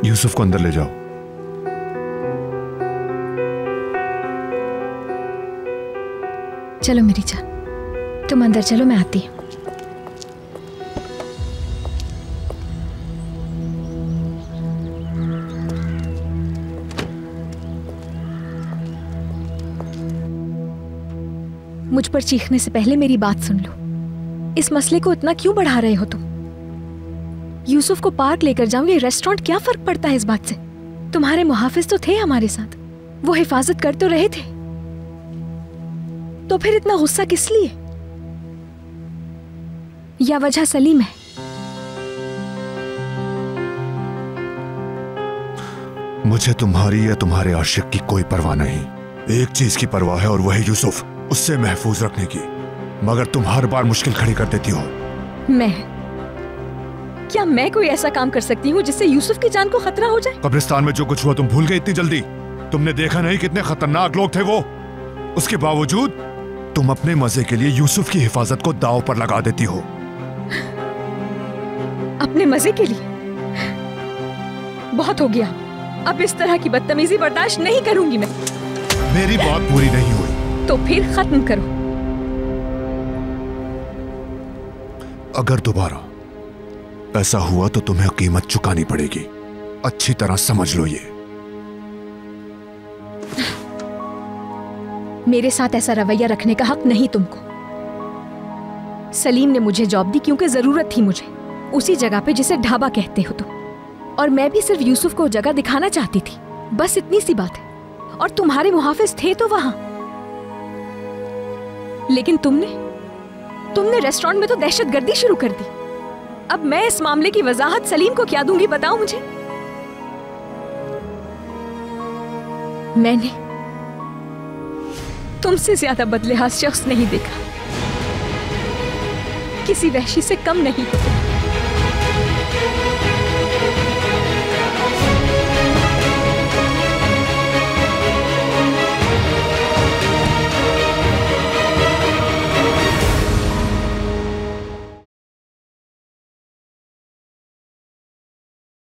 यूसुफ को अंदर ले जाओ। चलो मेरी जान, तुम अंदर चलो, मैं आती हूँ। मुझ पर चीखने से पहले मेरी बात सुन लो। इस मसले को इतना क्यों बढ़ा रहे हो तुम? यूसुफ को पार्क लेकर जाऊं या रेस्टोरेंट, क्या फर्क पड़ता है इस बात से? तुम्हारे मुहाफिज तो थे हमारे साथ, वो हिफाजत कर तो रहे थे, तो फिर इतना गुस्सा किस लिए? या वजह सलीम है? मुझे तुम्हारी या तुम्हारे आशिक की कोई परवाह नहीं। एक चीज की परवाह है और वह है यूसुफ, उससे महफूज रखने की। मगर तुम हर बार मुश्किल खड़ी कर देती हो। क्या मैं कोई ऐसा काम कर सकती हूँ जिससे यूसुफ की जान को खतरा हो जाए? कब्रिस्तान में जो कुछ हुआ तुम भूल गई इतनी जल्दी? तुमने देखा नहीं कितने खतरनाक लोग थे वो? उसके बावजूद तुम अपने मजे के लिए यूसुफ की हिफाजत को दांव पर लगा देती हो। अपने मजे के लिए? बहुत हो गया, अब इस तरह की बदतमीजी बर्दाश्त नहीं करूंगी मैं। मेरी बात पूरी नहीं हुई तो फिर खत्म करो। अगर दोबारा ऐसा हुआ तो तुम्हें कीमत चुकानी पड़ेगी, अच्छी तरह समझ लो ये। मेरे साथ ऐसा रवैया रखने का हक नहीं तुमको। सलीम ने मुझे जॉब दी क्योंकि जरूरत थी मुझे, उसी जगह पे जिसे ढाबा कहते हो तुम, और मैं भी सिर्फ यूसुफ को जगह दिखाना चाहती थी, बस इतनी सी बात है। और तुम्हारे मुहाफिज थे तो वहां, लेकिन तुमने रेस्टोरेंट में तो दहशतगर्दी शुरू कर दी। अब मैं इस मामले की वजाहत सलीम को क्या दूंगी, बताओ मुझे। मैंने तुमसे ज्यादा बदलेहाज शख्स नहीं देखा, किसी वहशी से कम नहीं।